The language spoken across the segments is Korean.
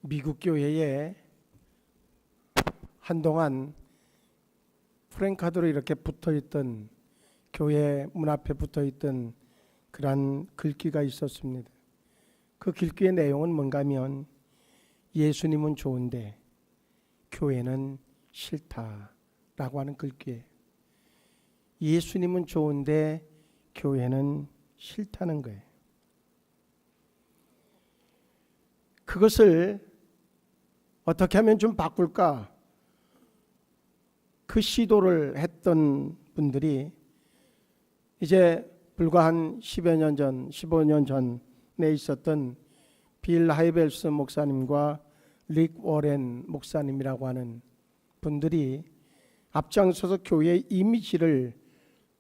미국 교회에 한동안 프랭카드로 이렇게 붙어있던, 교회 문 앞에 붙어있던 그러한 글귀가 있었습니다. 그 글귀의 내용은 뭔가 하면 예수님은 좋은데 교회는 싫다라고 하는 글귀예요. 예수님은 좋은데 교회는 싫다는 거예요. 그것을 어떻게 하면 좀 바꿀까? 그 시도를 했던 분들이 이제 불과 한 10여 년 전, 15년 전에 있었던 빌 하이벨스 목사님과 릭 워렌 목사님이라고 하는 분들이 앞장서서 교회의 이미지를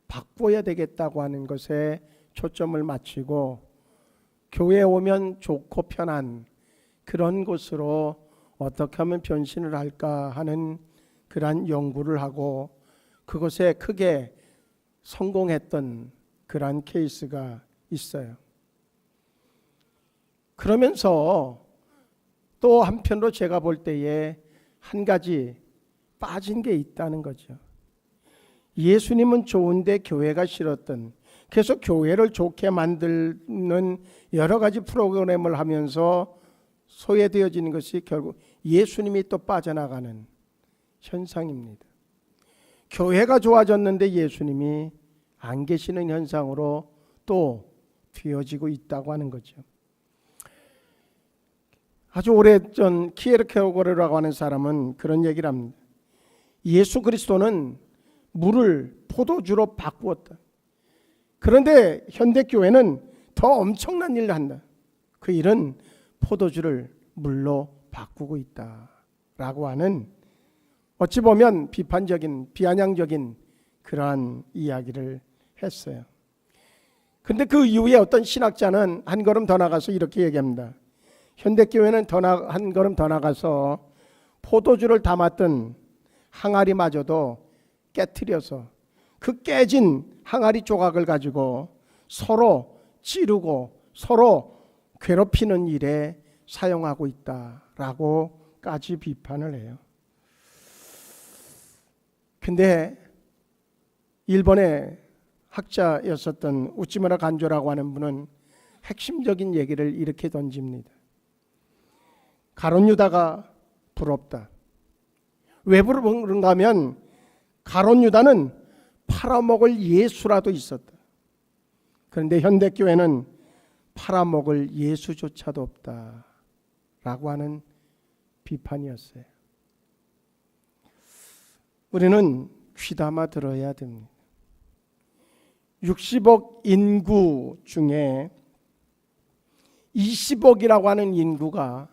바꿔야 되겠다고 하는 것에 초점을 맞추고 교회에 오면 좋고 편한 그런 곳으로 어떻게 하면 변신을 할까 하는 그러한 연구를 하고 그것에 크게 성공했던 그러한 케이스가 있어요. 그러면서 또 한편으로 제가 볼 때에 한 가지 빠진 게 있다는 거죠. 예수님은 좋은데 교회가 싫었던, 그래서 교회를 좋게 만드는 여러 가지 프로그램을 하면서 소외되어지는 것이 결국 예수님이 또 빠져나가는 현상입니다. 교회가 좋아졌는데 예수님이 안 계시는 현상으로 또 되어지고 있다고 하는 거죠. 아주 오래전 키에르케고르라고 하는 사람은 그런 얘기를 합니다. 예수 그리스도는 물을 포도주로 바꾸었다. 그런데 현대교회는 더 엄청난 일을 한다. 그 일은 포도주를 물로 바꾸고 있다라고 하는, 어찌 보면 비판적인, 비아냥적인 그러한 이야기를 했어요. 근데 그 이후에 어떤 신학자는 한 걸음 더 나가서 이렇게 얘기합니다. 현대교회는 한 걸음 더 나가서 포도주를 담았던 항아리마저도 깨트려서 그 깨진 항아리 조각을 가지고 서로 찌르고 서로 괴롭히는 일에 사용하고 있다라고까지 비판을 해요. 근데 일본의 학자였었던 우치무라 간조라고 하는 분은 핵심적인 얘기를 이렇게 던집니다. 가룟 유다가 부럽다. 왜 부른가 하면 가룟 유다는 팔아먹을 예수라도 있었다. 그런데 현대교회는 팔아먹을 예수조차도 없다라고 하는 비판이었어요. 우리는 귀담아 들어야 됩니다. 60억 인구 중에 20억이라고 하는 인구가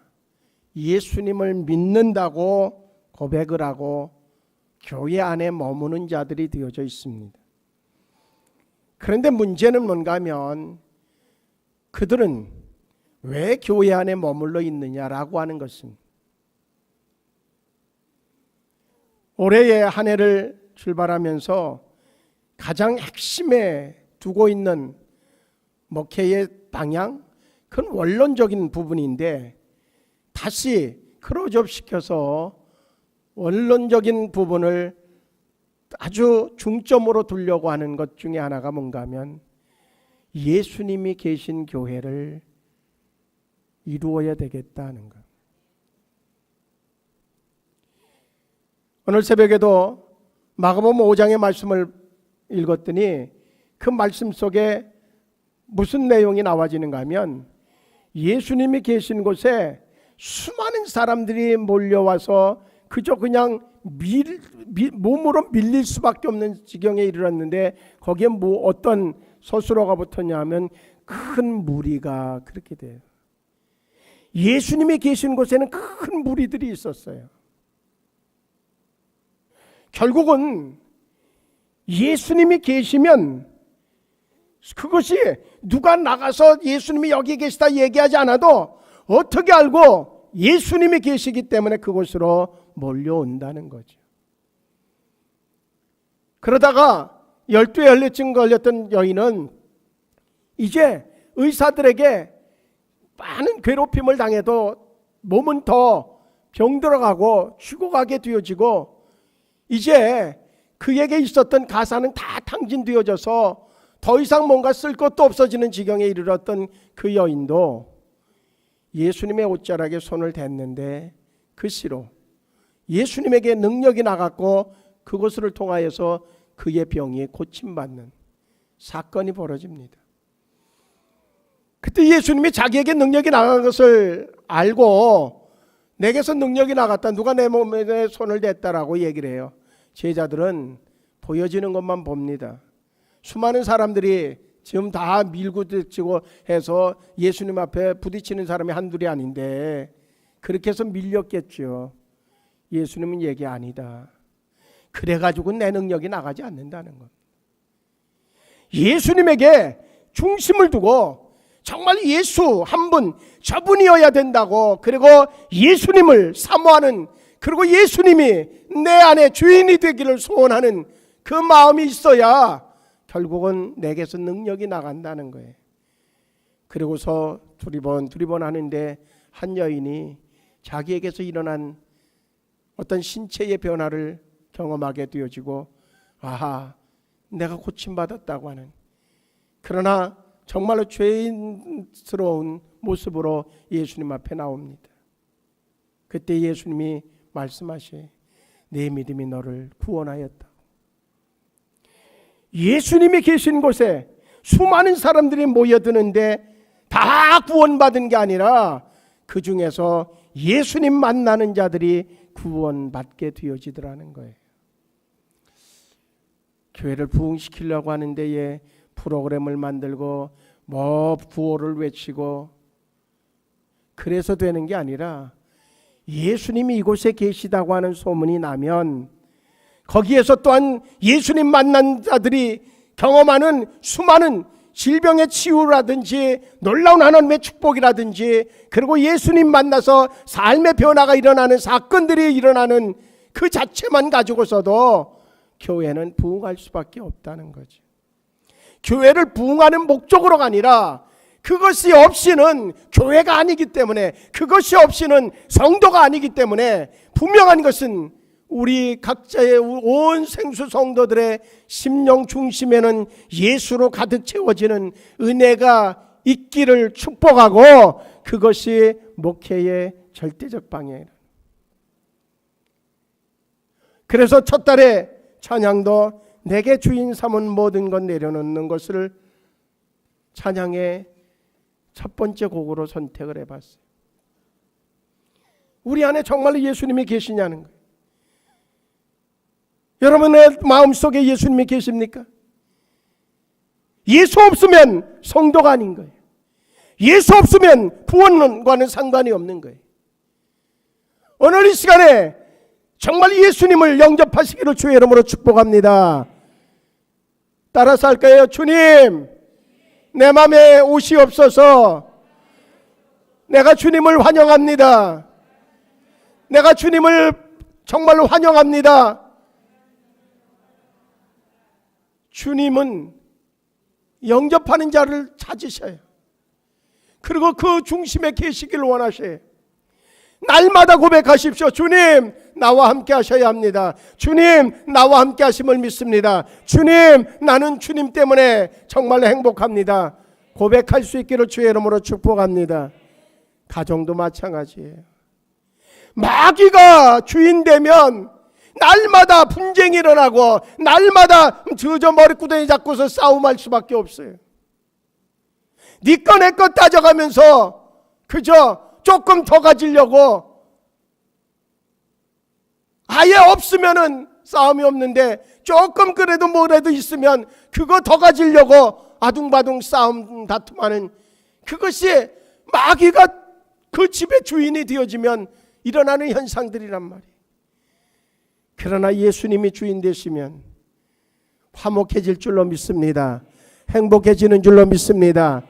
예수님을 믿는다고 고백을 하고 교회 안에 머무는 자들이 되어져 있습니다. 그런데 문제는 뭔가 하면 그들은 왜 교회 안에 머물러 있느냐라고 하는 것입니다. 올해의 한 해를 출발하면서 가장 핵심에 두고 있는 목회의 방향, 그건 원론적인 부분인데 다시 크로즈업 시켜서 원론적인 부분을 아주 중점으로 두려고 하는 것 중에 하나가 뭔가 하면 예수님이 계신 교회를 이루어야 되겠다는 것. 오늘 새벽에도 마가복음 5장의 말씀을 읽었더니 그 말씀 속에 무슨 내용이 나와지는가 하면 예수님이 계신 곳에 수많은 사람들이 몰려와서 그저 그냥 몸으로 밀릴 수밖에 없는 지경에 이르렀는데 거기에 뭐 어떤 서술어가 붙었냐 하면 큰 무리가 그렇게 돼요. 예수님이 계신 곳에는 큰 무리들이 있었어요. 결국은 예수님이 계시면 그것이 누가 나가서 예수님이 여기 계시다 얘기하지 않아도 어떻게 알고 예수님이 계시기 때문에 그곳으로 몰려온다는 거죠. 그러다가 12에 혈류증 걸렸던 여인은 이제 의사들에게 많은 괴롭힘을 당해도 몸은 더 병들어가고 죽어가게 되어지고 이제 그에게 있었던 가사는 다 탕진되어져서 더 이상 뭔가 쓸 것도 없어지는 지경에 이르렀던 그 여인도 예수님의 옷자락에 손을 댔는데 그 시로 예수님에게 능력이 나갔고 그것을 통하여서 그의 병이 고침받는 사건이 벌어집니다. 그때 예수님이 자기에게 능력이 나간 것을 알고 내게서 능력이 나갔다, 누가 내 몸에 손을 댔다라고 얘기를 해요. 제자들은 보여지는 것만 봅니다. 수많은 사람들이 지금 다 밀고 들치고 해서 예수님 앞에 부딪히는 사람이 한둘이 아닌데 그렇게 해서 밀렸겠죠. 예수님은 얘기 아니다. 그래가지고 내 능력이 나가지 않는다는 것. 예수님에게 중심을 두고 정말 예수 한 분, 저분이어야 된다고, 그리고 예수님을 사모하는, 그리고 예수님이 내 안에 주인이 되기를 소원하는 그 마음이 있어야 결국은 내게서 능력이 나간다는 거예요. 그리고서 두리번 하는데 한 여인이 자기에게서 일어난 어떤 신체의 변화를 경험하게 되어지고, 아하, 내가 고침받았다고 하는, 그러나 정말로 죄인스러운 모습으로 예수님 앞에 나옵니다. 그때 예수님이 말씀하시, 내 믿음이 너를 구원하였다. 예수님이 계신 곳에 수많은 사람들이 모여드는데 다 구원받은 게 아니라 그 중에서 예수님 만나는 자들이 구원받게 되어지더라는 거예요. 교회를 부흥시키려고 하는 데에 프로그램을 만들고 뭐 구호를 외치고 그래서 되는 게 아니라 예수님이 이곳에 계시다고 하는 소문이 나면 거기에서 또한 예수님 만난 자들이 경험하는 수많은 질병의 치유라든지 놀라운 하나님의 축복이라든지, 그리고 예수님 만나서 삶의 변화가 일어나는 사건들이 일어나는 그 자체만 가지고서도 교회는 부흥할 수밖에 없다는 거죠. 교회를 부흥하는 목적으로가 아니라 그것이 없이는 교회가 아니기 때문에, 그것이 없이는 성도가 아니기 때문에 분명한 것은 우리 각자의 온 생수 성도들의 심령 중심에는 예수로 가득 채워지는 은혜가 있기를 축복하고, 그것이 목회의 절대적 방향이라. 그래서 첫 달에 찬양도 내게 주인 삼은 모든 것 내려놓는 것을 찬양의 첫 번째 곡으로 선택을 해봤어요. 우리 안에 정말로 예수님이 계시냐는 거예요. 여러분의 마음속에 예수님이 계십니까? 예수 없으면 성도가 아닌 거예요. 예수 없으면 구원과는 상관이 없는 거예요. 오늘 이 시간에 정말 예수님을 영접하시기를 주의 이름으로 축복합니다. 따라서 할까요? 주님, 내 마음에 오시옵소서. 내가 주님을 환영합니다. 내가 주님을 정말로 환영합니다. 주님은 영접하는 자를 찾으셔요. 그리고 그 중심에 계시길 원하셔요. 날마다 고백하십시오. 주님, 나와 함께 하셔야 합니다. 주님, 나와 함께 하심을 믿습니다. 주님, 나는 주님 때문에 정말로 행복합니다. 고백할 수 있기를 주의 이름으로 축복합니다. 가정도 마찬가지예요. 마귀가 주인 되면 날마다 분쟁이 일어나고 날마다 저 머리구덩이 잡고서 싸움할 수밖에 없어요. 네 거 내 거 따져가면서 그저 조금 더 가지려고, 아예 없으면은 싸움이 없는데 조금 그래도 뭐라도 있으면 그거 더 가지려고 아둥바둥 싸움 다툼하는, 그것이 마귀가 그 집의 주인이 되어지면 일어나는 현상들이란 말이에요. 그러나 예수님이 주인 되시면 화목해질 줄로 믿습니다. 행복해지는 줄로 믿습니다.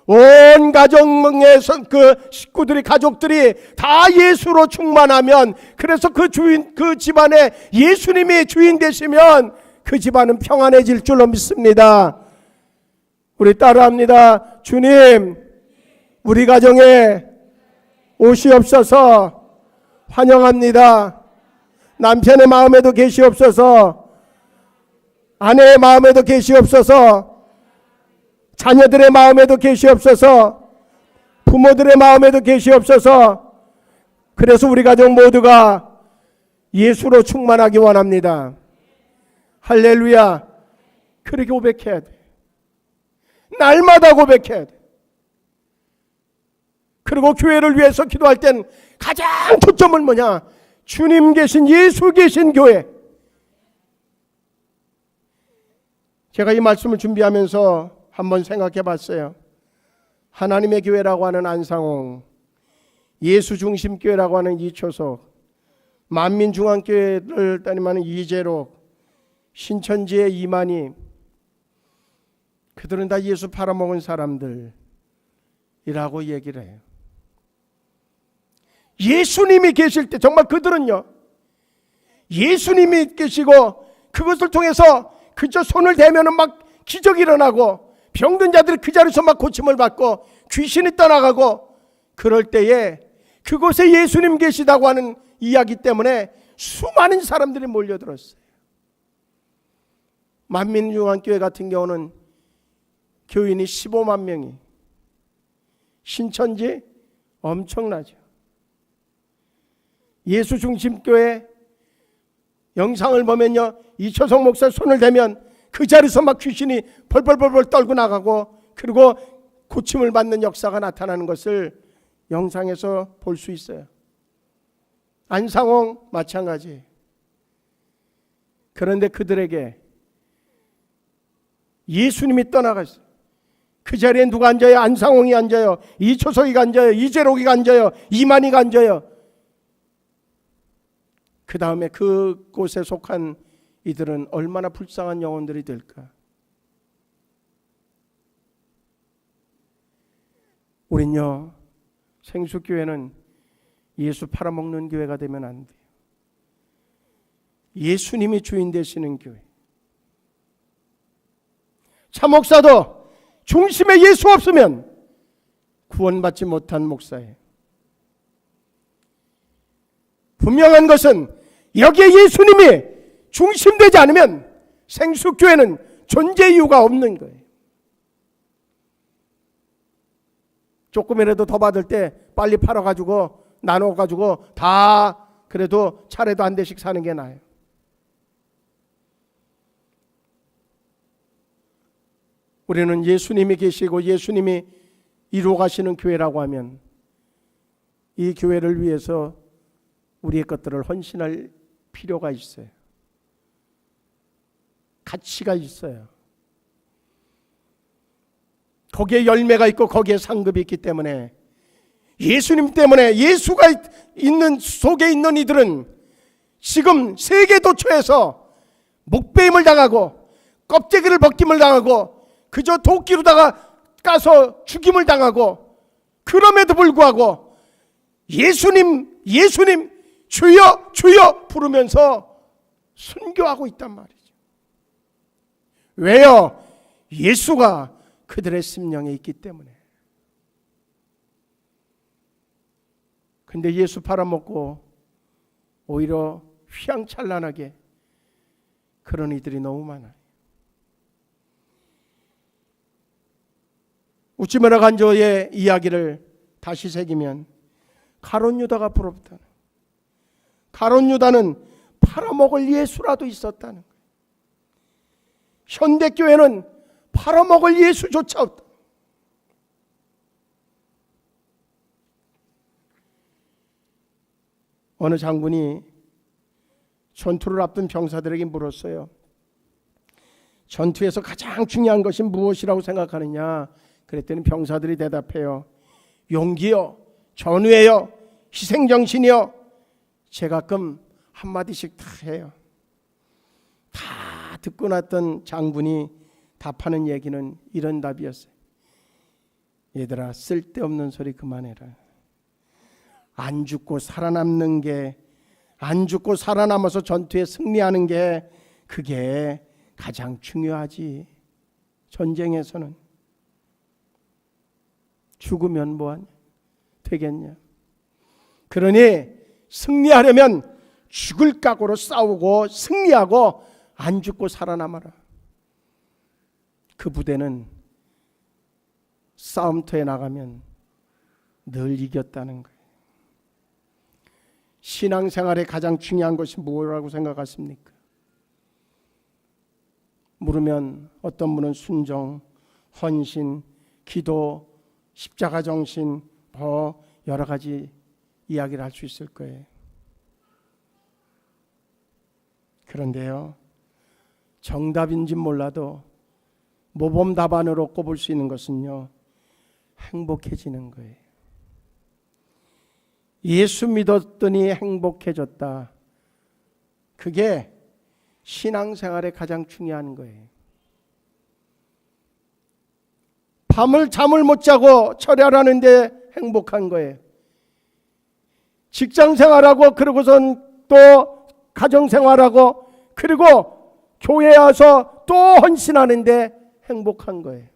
온 가정의 그 식구들이, 가족들이 다 예수로 충만하면, 그래서 그 주인, 그 집안에 예수님이 주인 되시면 그 집안은 평안해질 줄로 믿습니다. 우리 따라합니다. 주님, 우리 가정에 오시옵소서. 환영합니다. 남편의 마음에도 계시옵소서. 아내의 마음에도 계시옵소서. 자녀들의 마음에도 계시옵소서. 부모들의 마음에도 계시옵소서. 그래서 우리 가족 모두가 예수로 충만하기 원합니다. 할렐루야. 그렇게 고백해야 돼. 날마다 고백해야 돼. 그리고 교회를 위해서 기도할 땐 가장 초점은 뭐냐? 주님 계신, 예수 계신 교회. 제가 이 말씀을 준비하면서 한번 생각해 봤어요. 하나님의 교회라고 하는 안상홍, 예수 중심 교회라고 하는 이초석, 만민중앙교회를 따님하는 이재록, 신천지의 이만희, 그들은 다 예수 팔아먹은 사람들이라고 얘기를 해요. 예수님이 계실 때 정말 그들은요, 예수님이 계시고 그것을 통해서 그저 손을 대면은 막 기적이 일어나고 병든 자들이 그 자리에서 막 고침을 받고 귀신이 떠나가고, 그럴 때에 그곳에 예수님 계시다고 하는 이야기 때문에 수많은 사람들이 몰려들었어요. 만민중앙교회 같은 경우는 교인이 15만 명이, 신천지 엄청나죠. 예수 중심교회 영상을 보면요, 이초성 목사 손을 대면 그 자리에서 막 귀신이 벌벌벌벌 떨고 나가고, 그리고 고침을 받는 역사가 나타나는 것을 영상에서 볼 수 있어요. 안상홍 마찬가지. 그런데 그들에게 예수님이 떠나갔어요. 그 자리에 누가 앉아요? 안상홍이 앉아요. 이초석이가 앉아요. 이재록이가 앉아요. 이만희가 앉아요. 그 다음에 그곳에 속한 이들은 얼마나 불쌍한 영혼들이 될까? 우린요, 생수교회는 예수 팔아먹는 교회가 되면 안 돼요. 예수님이 주인 되시는 교회. 차목사도 중심에 예수 없으면 구원받지 못한 목사예요. 분명한 것은 여기에 예수님이 중심되지 않으면 생수교회는 존재 이유가 없는 거예요. 조금이라도 더 받을 때 빨리 팔아가지고 나눠가지고 다 그래도 차례도 한 대씩 사는 게 나아요. 우리는 예수님이 계시고 예수님이 이루어 가시는 교회라고 하면 이 교회를 위해서 우리의 것들을 헌신할 필요가 있어요. 가치가 있어요. 거기에 열매가 있고 거기에 상급이 있기 때문에, 예수님 때문에, 예수가 있는 속에 있는 이들은 지금 세계 도처에서 목배임을 당하고 껍데기를 벗김을 당하고 그저 도끼로다가 까서 죽임을 당하고, 그럼에도 불구하고 예수님 예수님 주여 주여 부르면서 순교하고 있단 말이죠. 왜요? 예수가 그들의 심령에 있기 때문에. 근데 예수 팔아먹고 오히려 휘황찬란하게 그런 이들이 너무 많아요. 웃지마라 간조의 이야기를 다시 새기면 가룟 유다가 부럽다는, 가룟 유다는 팔아먹을 예수라도 있었다는 거예요. 현대교회는 팔아먹을 예수조차 없다. 어느 장군이 전투를 앞둔 병사들에게 물었어요. 전투에서 가장 중요한 것이 무엇이라고 생각하느냐? 그랬더니 병사들이 대답해요. 용기요, 전우예요, 희생정신이요. 제가 가끔 한마디씩 다 해요. 다 듣고 났던 장군이 답하는 얘기는 이런 답이었어요. 얘들아, 쓸데없는 소리 그만해라. 안 죽고 살아남는 게, 안 죽고 살아남아서 전투에 승리하는 게 그게 가장 중요하지. 전쟁에서는 죽으면 뭐하냐? 되겠냐? 그러니 승리하려면 죽을 각오로 싸우고 승리하고 안 죽고 살아남아라. 그 부대는 싸움터에 나가면 늘 이겼다는 거예요. 신앙생활에 가장 중요한 것이 뭐라고 생각하십니까? 물으면 어떤 분은 순종, 헌신, 기도, 십자가 정신, 여러 가지 이야기를 할 수 있을 거예요. 그런데요, 정답인지 몰라도 모범 답안으로 꼽을 수 있는 것은요, 행복해지는 거예요. 예수 믿었더니 행복해졌다. 그게 신앙생활에 가장 중요한 거예요. 밤을 잠을 못 자고 철야하는데 행복한 거예요. 직장생활하고 그러고선 또 가정생활하고 그리고 교회에 와서 또 헌신하는데 행복한 거예요.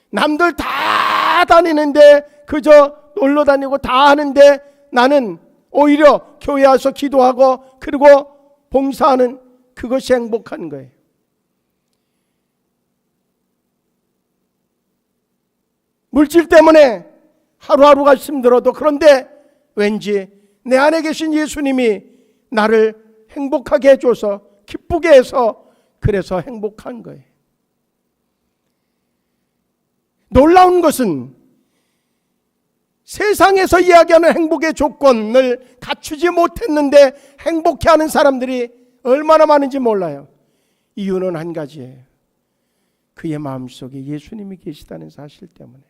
남들 다 다니는데 그저 놀러 다니고 다 하는데 나는 오히려 교회에 와서 기도하고 그리고 봉사하는 그것이 행복한 거예요. 물질 때문에 하루하루가 힘들어도 그런데 왠지 내 안에 계신 예수님이 나를 행복하게 해줘서 기쁘게 해서 그래서 행복한 거예요. 놀라운 것은 세상에서 이야기하는 행복의 조건을 갖추지 못했는데 행복해하는 사람들이 얼마나 많은지 몰라요. 이유는 한 가지예요. 그의 마음속에 예수님이 계시다는 사실 때문에.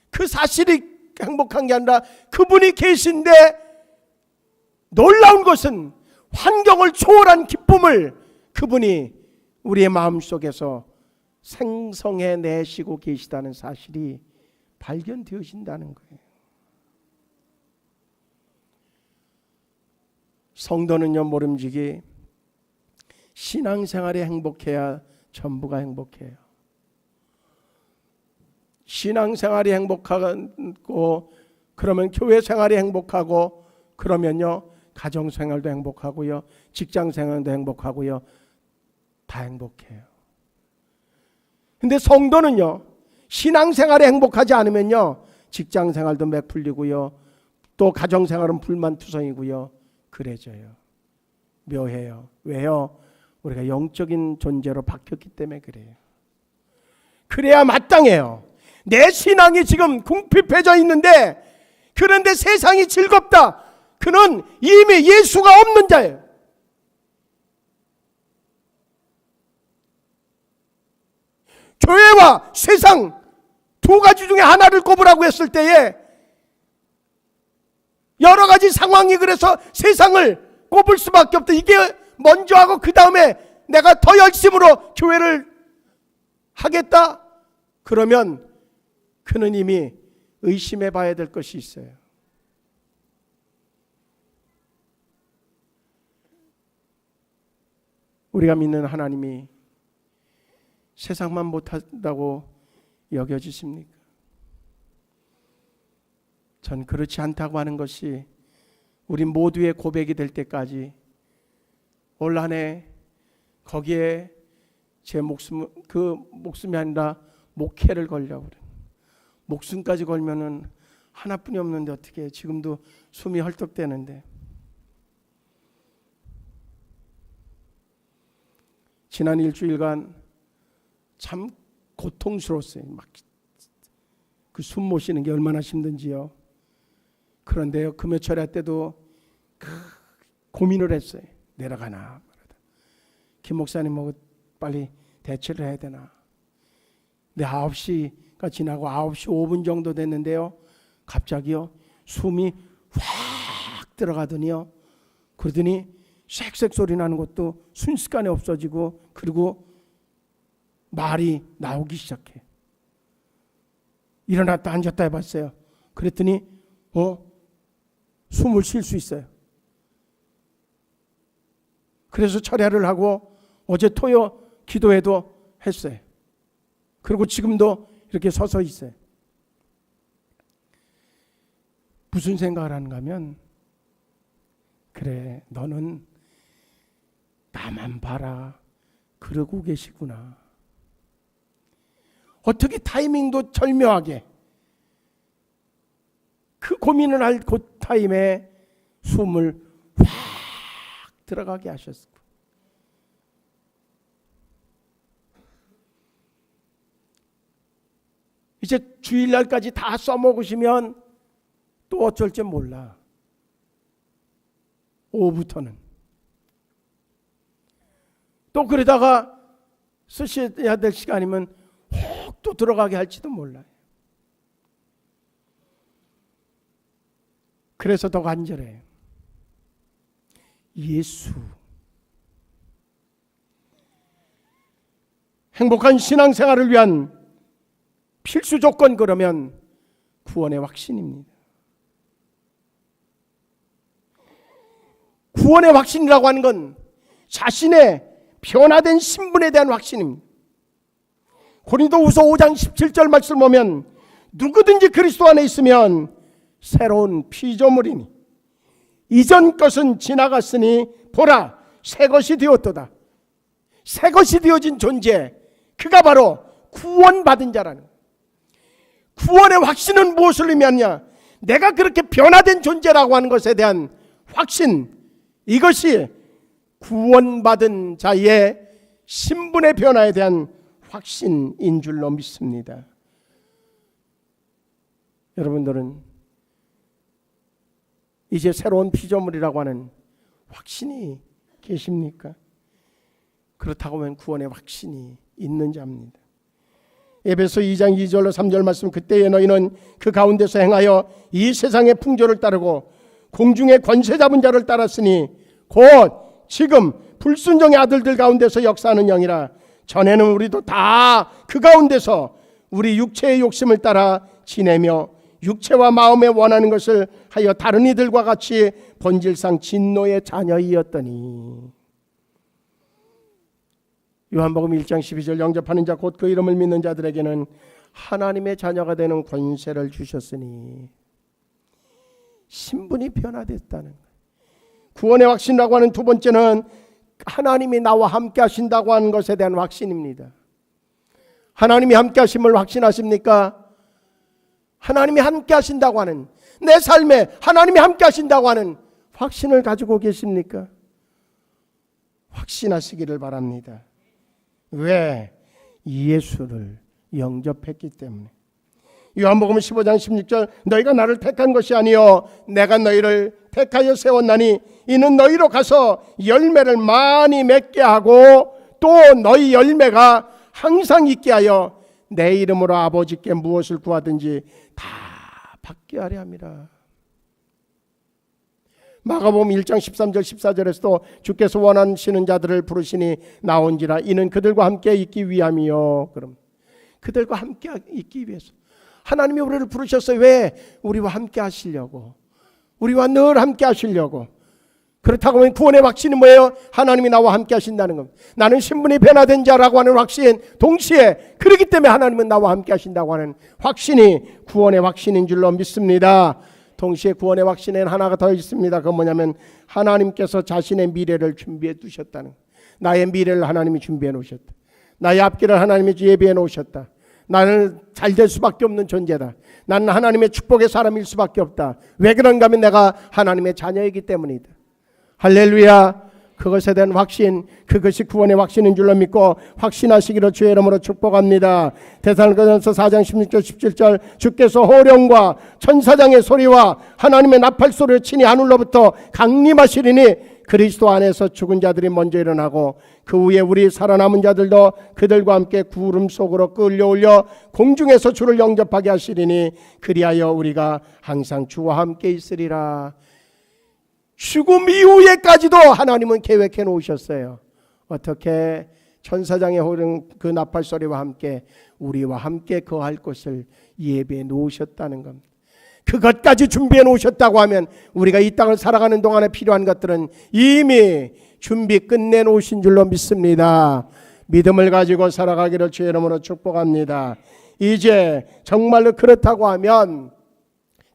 그 사실이 행복한 게 아니라 그분이 계신데 놀라운 것은 환경을 초월한 기쁨을 그분이 우리의 마음속에서 생성해 내시고 계시다는 사실이 발견되어진다는 거예요. 성도는요, 모름지기 신앙생활에 행복해야 전부가 행복해요. 신앙생활이 행복하고 그러면 교회생활이 행복하고 그러면요 가정생활도 행복하고요 직장생활도 행복하고요 다 행복해요. 근데 성도는요 신앙생활에 행복하지 않으면요 직장생활도 맥풀리고요 또 가정생활은 불만투성이고요 그래져요. 묘해요. 왜요? 우리가 영적인 존재로 바뀌었기 때문에 그래요. 그래야 마땅해요. 내 신앙이 지금 궁핍해져 있는데 그런데 세상이 즐겁다. 그는 이미 예수가 없는 자예요. 교회와 세상 두 가지 중에 하나를 꼽으라고 했을 때에 여러 가지 상황이 그래서 세상을 꼽을 수밖에 없다. 이게 먼저 하고 그 다음에 내가 더 열심으로 교회를 하겠다. 그러면 그는 이미 의심해 봐야 될 것이 있어요. 우리가 믿는 하나님이 세상만 못한다고 여겨지십니까? 전 그렇지 않다고 하는 것이 우리 모두의 고백이 될 때까지 올 한 해 거기에 제 목숨이 아니라 목회를 걸려고 그래요. 목숨까지 걸면은 하나뿐이 없는데 어떻게 해. 지금도 숨이 헐떡대는데. 지난 일주일간 참 고통스러웠어요. 막 그 숨 못 쉬는 게 얼마나 힘든지요. 그런데요 금요철야 때도 고민을 했어요. 내려가나 김 목사님 뭐 빨리 대처를 해야 되나. 근데 9시가 지나고 9시 5분 정도 됐는데요 갑자기요 숨이 확 들어가더니요 그러더니 쌕쌕 소리 나는 것도 순식간에 없어지고 그리고 말이 나오기 시작해. 일어났다 앉았다 해봤어요. 그랬더니 숨을 쉴 수 있어요. 그래서 철야를 하고 어제 토요 기도회도 했어요. 그리고 지금도 이렇게 서서 있어요. 무슨 생각을 하는가 하면, 그래, 너는 나만 봐라 그러고 계시구나. 어떻게 타이밍도 절묘하게 그 고민을 할 그 타임에 숨을 확 들어가게 하셨을까. 이제 주일날까지 다 써먹으시면 또 어쩔지 몰라. 오후부터는 또 그러다가 쓰셔야 될 시간이면 혹 또 들어가게 할지도 몰라요. 그래서 더 간절해요. 예수. 행복한 신앙생활을 위한 필수 조건, 그러면 구원의 확신입니다. 구원의 확신이라고 하는 건 자신의 변화된 신분에 대한 확신입니다. 고린도후서 5장 17절 말씀을 보면, 누구든지 그리스도 안에 있으면 새로운 피조물이니 이전 것은 지나갔으니 보라 새 것이 되었도다. 새 것이 되어진 존재, 그가 바로 구원받은 자라는 거예요. 구원의 확신은 무엇을 의미하느냐? 내가 그렇게 변화된 존재라고 하는 것에 대한 확신, 이것이 구원받은 자의 신분의 변화에 대한 확신인 줄로 믿습니다. 여러분들은 이제 새로운 피조물이라고 하는 확신이 계십니까? 그렇다고 하면 구원의 확신이 있는 자입니다. 에베소 2장 2절로 3절 말씀, 그때에 너희는 그 가운데서 행하여 이 세상의 풍조를 따르고 공중의 권세 잡은 자를 따랐으니 곧 지금 불순종의 아들들 가운데서 역사하는 영이라. 전에는 우리도 다 그 가운데서 우리 육체의 욕심을 따라 지내며 육체와 마음에 원하는 것을 하여 다른 이들과 같이 본질상 진노의 자녀이었더니. 요한복음 1장 12절, 영접하는 자 곧 그 이름을 믿는 자들에게는 하나님의 자녀가 되는 권세를 주셨으니. 신분이 변화됐다는 거예요. 구원의 확신이라고 하는 두 번째는 하나님이 나와 함께 하신다고 하는 것에 대한 확신입니다. 하나님이 함께 하심을 확신하십니까? 하나님이 함께 하신다고 하는, 내 삶에 하나님이 함께 하신다고 하는 확신을 가지고 계십니까? 확신하시기를 바랍니다. 왜? 예수를 영접했기 때문에. 요한복음 15장 16절, 너희가 나를 택한 것이 아니요 내가 너희를 택하여 세웠나니 이는 너희로 가서 열매를 많이 맺게 하고 또 너희 열매가 항상 있게 하여 내 이름으로 아버지께 무엇을 구하든지 다 받게 하려 함이라. 마가복음 1장 13절 14절에서도 주께서 원하시는 자들을 부르시니 나온지라. 이는 그들과 함께 있기 위함이요. 그럼 그들과 함께 있기 위해서 하나님이 우리를 부르셨어요. 왜? 우리와 함께 하시려고. 우리와 늘 함께 하시려고. 그렇다고 하면 구원의 확신이 뭐예요? 하나님이 나와 함께 하신다는 겁니다. 나는 신분이 변화된 자라고 하는 확신, 동시에 그렇기 때문에 하나님은 나와 함께 하신다고 하는 확신이 구원의 확신인 줄로 믿습니다. 동시에 구원의 확신에는 하나가 더 있습니다. 그건 뭐냐면 하나님께서 자신의 미래를 준비해 두셨다는 거예요. 나의 미래를 하나님이 준비해 놓으셨다. 나의 앞길을 하나님이 예비해 놓으셨다. 나는 잘 될 수밖에 없는 존재다. 나는 하나님의 축복의 사람일 수밖에 없다. 왜 그런가 하면 내가 하나님의 자녀이기 때문이다. 할렐루야. 그것에 대한 확신, 그것이 구원의 확신인 줄로 믿고 확신하시기를 주의 이름으로 축복합니다. 데살로니가전서 4장 16절 17절, 주께서 호령과 천사장의 소리와 하나님의 나팔 소리를 친히 하늘로부터 강림하시리니 그리스도 안에서 죽은 자들이 먼저 일어나고 그 후에 우리 살아남은 자들도 그들과 함께 구름 속으로 끌려올려 공중에서 주를 영접하게 하시리니 그리하여 우리가 항상 주와 함께 있으리라. 죽음 이후에까지도 하나님은 계획해 놓으셨어요. 어떻게? 천사장의 호령 그 나팔 소리와 함께 우리와 함께 거할 곳을 예배해 놓으셨다는 겁니다. 그것까지 준비해 놓으셨다고 하면 우리가 이 땅을 살아가는 동안에 필요한 것들은 이미 준비 끝내 놓으신 줄로 믿습니다. 믿음을 가지고 살아가기를 주의 이름으로 축복합니다. 이제 정말로 그렇다고 하면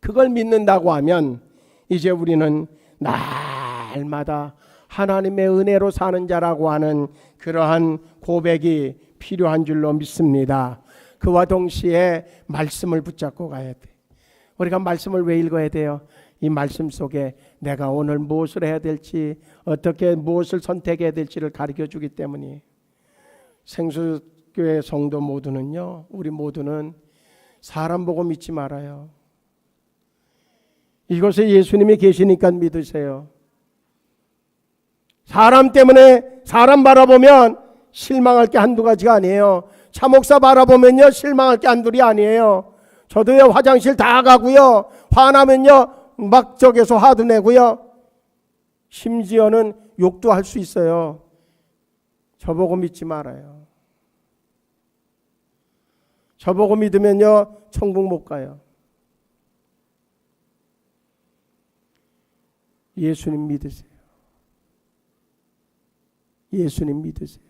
그걸 믿는다고 하면 이제 우리는 날마다 하나님의 은혜로 사는 자라고 하는 그러한 고백이 필요한 줄로 믿습니다. 그와 동시에 말씀을 붙잡고 가야 돼. 우리가 말씀을 왜 읽어야 돼요? 이 말씀 속에 내가 오늘 무엇을 해야 될지, 어떻게 무엇을 선택해야 될지를 가르쳐 주기 때문이에요. 생수교회 성도 모두는요, 우리 모두는 사람 보고 믿지 말아요. 이곳에 예수님이 계시니까 믿으세요. 사람 때문에 사람 바라보면 실망할 게 한두 가지가 아니에요. 차목사 바라보면요 실망할 게 한둘이 아니에요. 저도요 화장실 다 가고요, 화나면요 막 저기서 화도 내고요, 심지어는 욕도 할 수 있어요. 저보고 믿지 말아요. 저보고 믿으면요 천국 못 가요. 예수님 믿으세요. 예수님 믿으세요.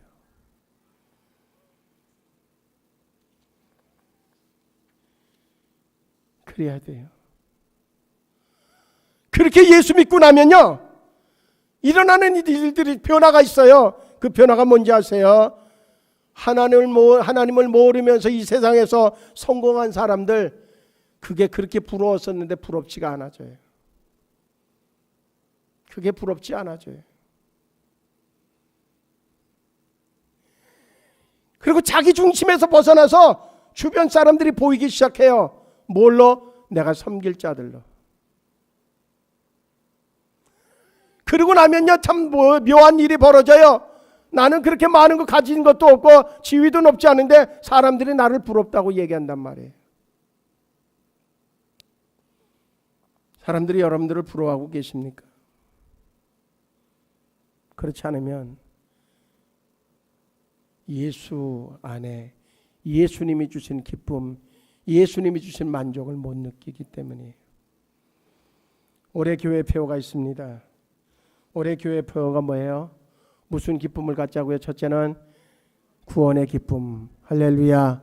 그래야 돼요. 그렇게 예수 믿고 나면요 일어나는 일들이 변화가 있어요. 그 변화가 뭔지 아세요? 하나님을 모르면서 이 세상에서 성공한 사람들, 그게 그렇게 부러웠었는데 부럽지가 않아져요. 그게 부럽지 않아져요. 그리고 자기 중심에서 벗어나서 주변 사람들이 보이기 시작해요. 뭘로? 내가 섬길 자들로. 그러고 나면요 참 묘한 일이 벌어져요. 나는 그렇게 많은 거 가진 것도 없고 지위도 높지 않은데 사람들이 나를 부럽다고 얘기한단 말이에요. 사람들이 여러분들을 부러워하고 계십니까? 그렇지 않으면 예수 안에 예수님이 주신 기쁨, 예수님이 주신 만족을 못 느끼기 때문이에요. 올해 교회 표어가 있습니다. 올해 교회 표어가 뭐예요? 무슨 기쁨을 갖자고요? 첫째는 구원의 기쁨. 할렐루야.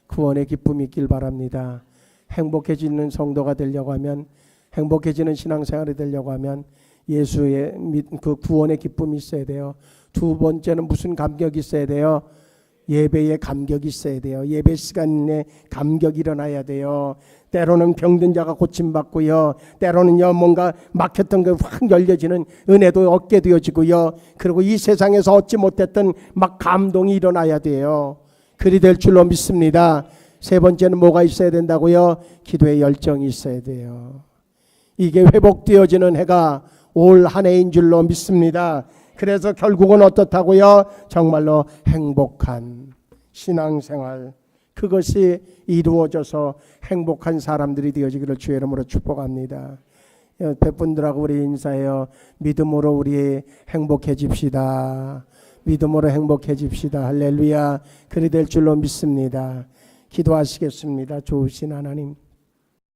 구원의 기쁨이 있길 바랍니다. 행복해지는 성도가 되려고 하면, 행복해지는 신앙생활이 되려고 하면 예수의 그 구원의 기쁨이 있어야 돼요. 두 번째는 무슨 감격이 있어야 돼요? 예배에 감격이 있어야 돼요. 예배 시간에 감격이 일어나야 돼요. 때로는 병든 자가 고침받고요, 때로는요 뭔가 막혔던 게 확 열려지는 은혜도 얻게 되어지고요, 그리고 이 세상에서 얻지 못했던 막 감동이 일어나야 돼요. 그리 될 줄로 믿습니다. 세 번째는 뭐가 있어야 된다고요? 기도의 열정이 있어야 돼요. 이게 회복되어지는 해가 올 한 해인 줄로 믿습니다. 그래서 결국은 어떻다고요? 정말로 행복한 신앙생활, 그것이 이루어져서 행복한 사람들이 되어지기를 주의 이름으로 축복합니다. 옆에 분들하고 우리 인사해요. 믿음으로 우리 행복해집시다. 믿음으로 행복해집시다. 할렐루야. 그리 될 줄로 믿습니다. 기도하시겠습니다. 좋으신 하나님,